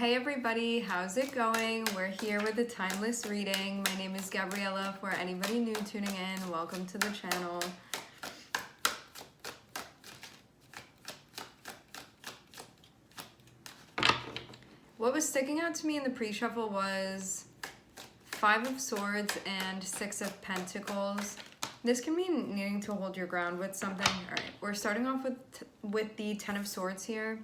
Hey everybody, how's it going? We're here with a timeless reading. My name is Gabriella. For anybody new tuning in, welcome to the channel. What was sticking out to me in the pre-shuffle was Five of Swords and Six of Pentacles. This can mean needing to hold your ground with something. All right, we're starting off with the Ten of Swords here.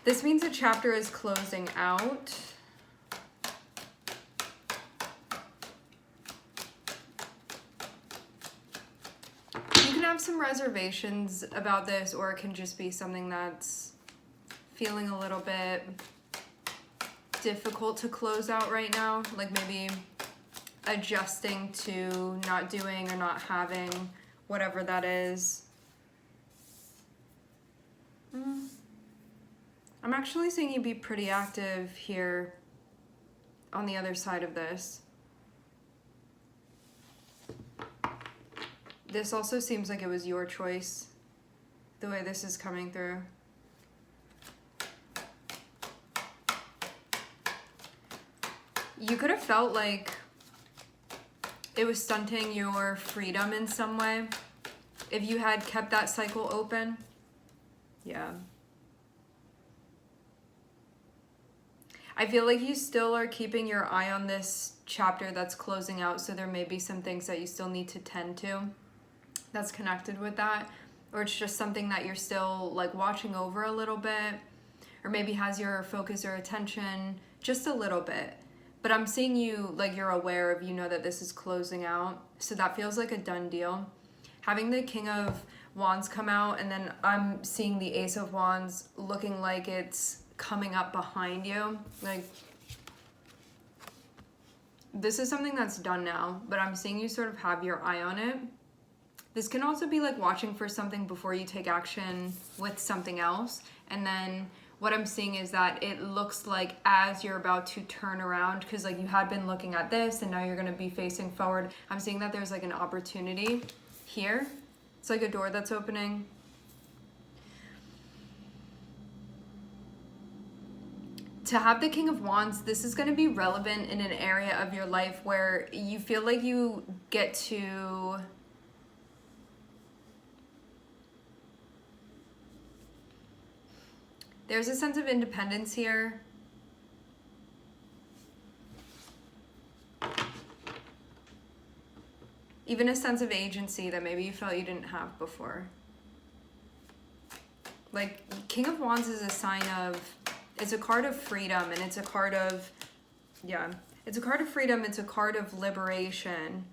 This means a chapter is closing out. You can have some reservations about this, or it can just be something that's feeling a little bit difficult to close out right now. Like maybe adjusting to not doing or not having whatever that is. I'm actually seeing you be pretty active here on the other side of this. This also seems like it was your choice, the way this is coming through. You could have felt like it was stunting your freedom in some way if you had kept that cycle open. Yeah. I feel like you still are keeping your eye on this chapter that's closing out, so there may be some things that you still need to tend to that's connected with that, or it's just something that you're still like watching over a little bit, or maybe has your focus or attention just a little bit. But I'm seeing you like you're aware of, you know that this is closing out, so that feels like a done deal. Having the King of Wands come out, and then I'm seeing the Ace of Wands looking like it's coming up behind you. Like, this is something that's done now, but I'm seeing you sort of have your eye on it. This can also be like watching for something before you take action with something else. And then what I'm seeing is that it looks like as you're about to turn around, because like you had been looking at this and now you're going to be facing forward, I'm seeing that there's like an opportunity here. It's like a door that's opening. To have the King of Wands, this is going to be relevant in an area of your life where you feel like you get to there's a sense of independence here. Even a sense of agency that maybe you felt you didn't have before. Like, King of Wands is a sign of, it's a card of freedom, and it's a card of, yeah, it's a card of freedom, it's a card of liberation.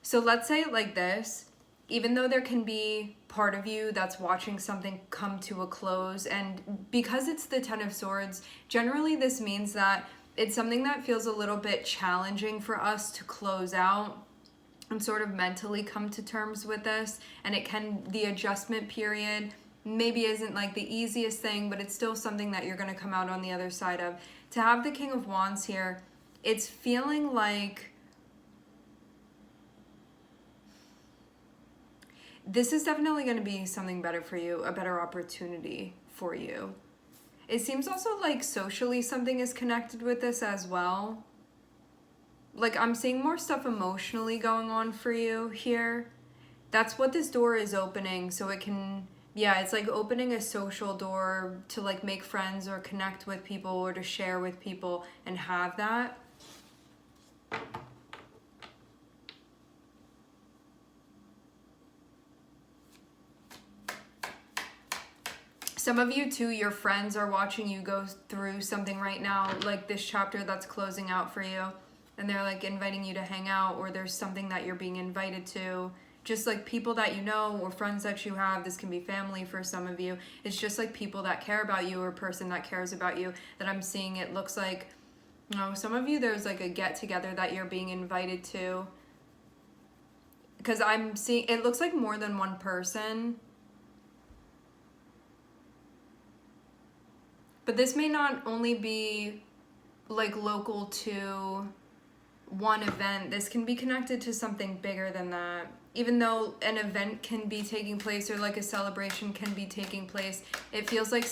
So let's say it like this, even though there can be part of you that's watching something come to a close, and because it's the Ten of Swords, generally this means that it's something that feels a little bit challenging for us to close out and sort of mentally come to terms with this, and it can, the adjustment period maybe isn't like the easiest thing, but it's still something that you're going to come out on the other side of. To have the King of Wands here, it's feeling like this is definitely going to be something better for you, a better opportunity for you. It seems also like socially something is connected with this as well. Like, I'm seeing more stuff emotionally going on for you here. That's what this door is opening, so it can, yeah, it's like opening a social door to like make friends or connect with people or to share with people and have that. Some of you too, your friends are watching you go through something right now, like this chapter that's closing out for you, and they're like inviting you to hang out, or there's something that you're being invited to. Just like people that you know or friends that you have. This can be family for some of you. It's just like people that care about you or a person that cares about you that I'm seeing. It looks like, you know, some of you, there's like a get together that you're being invited to. Because I'm seeing, it looks like more than one person. But this may not only be like local to one event. This can be connected to something bigger than that. Even though an event can be taking place or like a celebration can be taking place, it feels like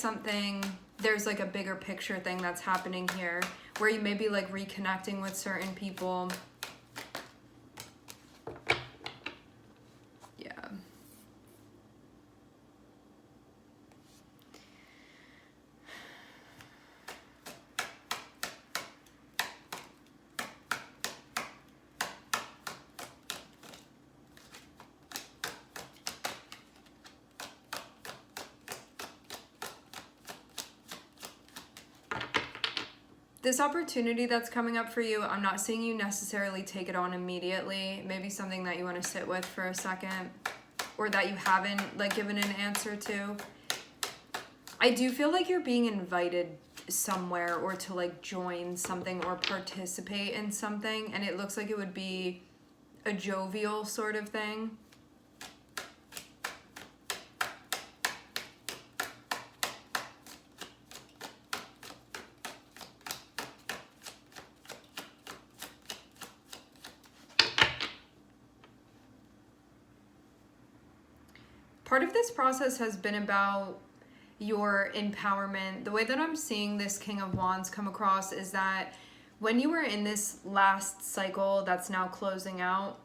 there's like a bigger picture thing that's happening here where you may be like reconnecting with certain people. Yeah. This opportunity that's coming up for you, I'm not seeing you necessarily take it on immediately. Maybe something that you want to sit with for a second, or that you haven't like given an answer to. I do feel like you're being invited somewhere or to like join something or participate in something, and it looks like it would be a jovial sort of thing. Part of this process has been about your empowerment. The way that I'm seeing this King of Wands come across is that when you were in this last cycle that's now closing out,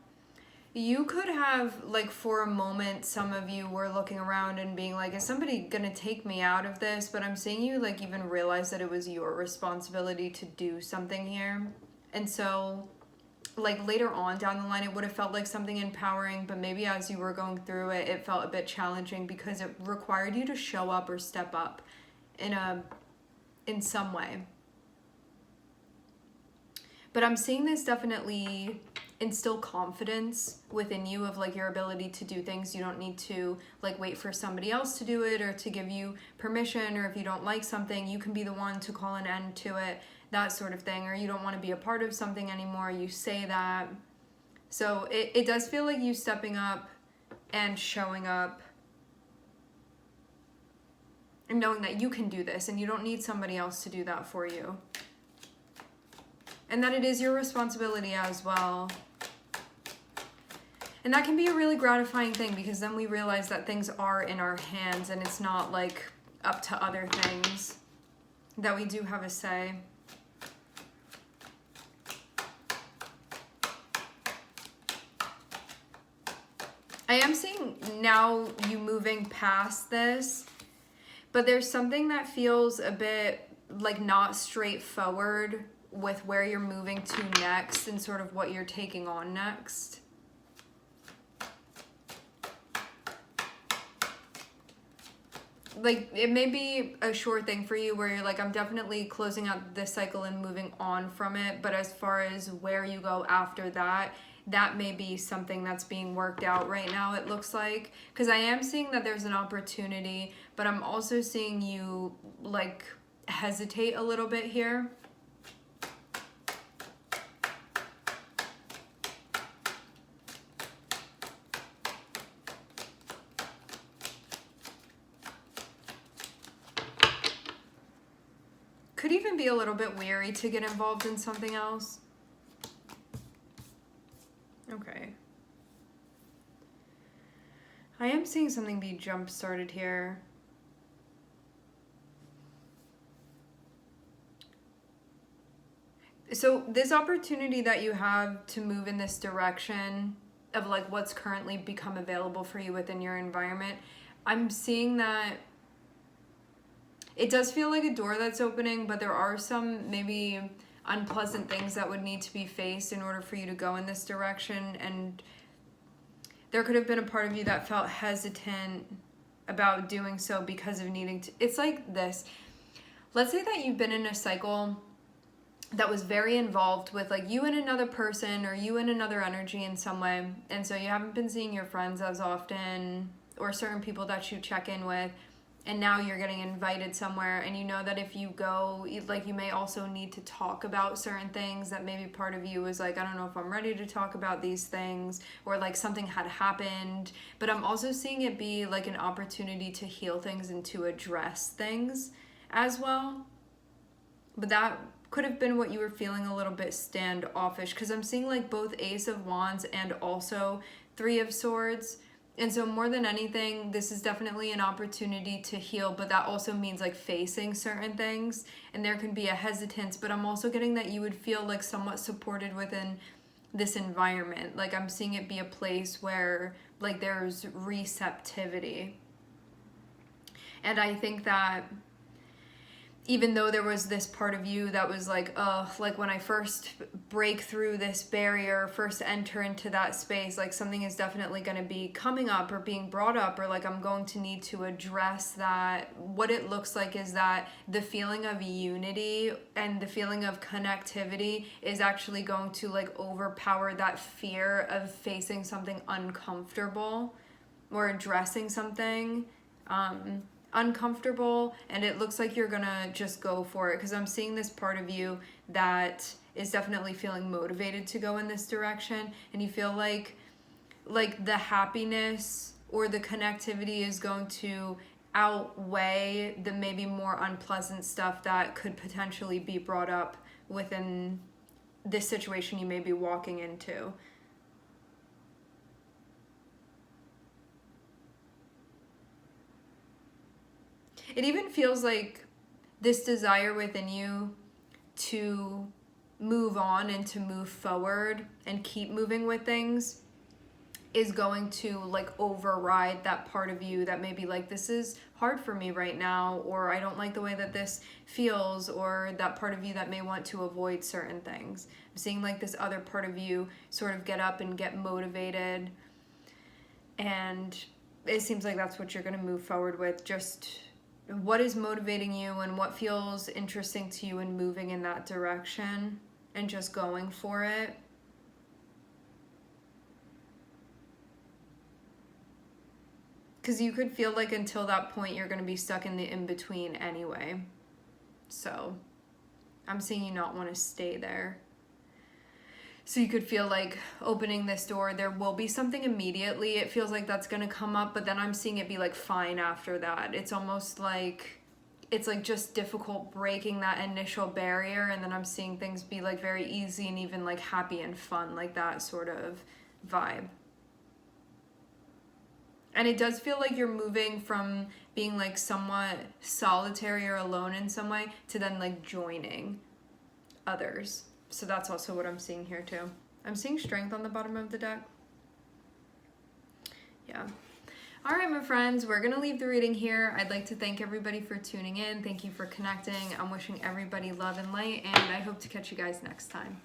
you could have, like, for a moment, some of you were looking around and being like, is somebody gonna take me out of this? But I'm seeing you, like, even realize that it was your responsibility to do something here. And so, like, later on down the line, it would have felt like something empowering, but maybe as you were going through it, it felt a bit challenging because it required you to show up or step up in some way. But I'm seeing this definitely instill confidence within you of like your ability to do things. You don't need to like wait for somebody else to do it or to give you permission, or if you don't like something, you can be the one to call an end to it, that sort of thing. Or you don't want to be a part of something anymore, you say that. So it does feel like you stepping up and showing up and knowing that you can do this and you don't need somebody else to do that for you. And that it is your responsibility as well. And that can be a really gratifying thing, because then we realize that things are in our hands and it's not like up to other things, that we do have a say. I am seeing now you moving past this, but there's something that feels a bit like not straightforward with where you're moving to next and sort of what you're taking on next. Like, it may be a short thing for you where you're like, I'm definitely closing out this cycle and moving on from it, but as far as where you go after that, that may be something that's being worked out right now, it looks like. Because I am seeing that there's an opportunity, but I'm also seeing you like hesitate a little bit here. Could even be a little bit weary to get involved in something else. Okay. I am seeing something be jump-started here. So this opportunity that you have to move in this direction of like what's currently become available for you within your environment, I'm seeing that it does feel like a door that's opening, but there are some maybe unpleasant things that would need to be faced in order for you to go in this direction. And there could have been a part of you that felt hesitant about doing so because of needing to. It's like this. Let's say that you've been in a cycle that was very involved with like you and another person or you and another energy in some way. And so you haven't been seeing your friends as often or certain people that you check in with. And now you're getting invited somewhere, and you know that if you go, like, you may also need to talk about certain things that maybe part of you is like, I don't know if I'm ready to talk about these things, or like something had happened. But I'm also seeing it be like an opportunity to heal things and to address things as well. But that could have been what you were feeling a little bit standoffish, because I'm seeing like both Ace of Wands and also Three of Swords. And so more than anything, this is definitely an opportunity to heal, but that also means like facing certain things, and there can be a hesitance, but I'm also getting that you would feel like somewhat supported within this environment. Like I'm seeing it be a place where like there's receptivity. And I think that even though there was this part of you that was like, oh, like when I first break through this barrier, first enter into that space, like something is definitely going to be coming up or being brought up, or like I'm going to need to address that. What it looks like is that the feeling of unity and the feeling of connectivity is actually going to like overpower that fear of facing something uncomfortable or addressing something uncomfortable, and it looks like you're gonna just go for it, because I'm seeing this part of you that is definitely feeling motivated to go in this direction, and you feel like the happiness or the connectivity is going to outweigh the maybe more unpleasant stuff that could potentially be brought up within this situation you may be walking into. It even feels like this desire within you to move on and to move forward and keep moving with things is going to like override that part of you that may be like, this is hard for me right now, or I don't like the way that this feels, or that part of you that may want to avoid certain things. I'm seeing like this other part of you sort of get up and get motivated, and it seems like that's what you're going to move forward with. Just what is motivating you and what feels interesting to you and moving in that direction and just going for it. Because you could feel like until that point you're going to be stuck in the in-between anyway. So I'm seeing you not want to stay there. So you could feel like opening this door, there will be something immediately. It feels like that's going to come up, but then I'm seeing it be like fine after that. It's almost like it's like just difficult breaking that initial barrier, and then I'm seeing things be like very easy and even like happy and fun, like that sort of vibe. And it does feel like you're moving from being like somewhat solitary or alone in some way to then like joining others. So that's also what I'm seeing here too. I'm seeing strength on the bottom of the deck. Yeah. All right, my friends, we're going to leave the reading here. I'd like to thank everybody for tuning in. Thank you for connecting. I'm wishing everybody love and light, and I hope to catch you guys next time.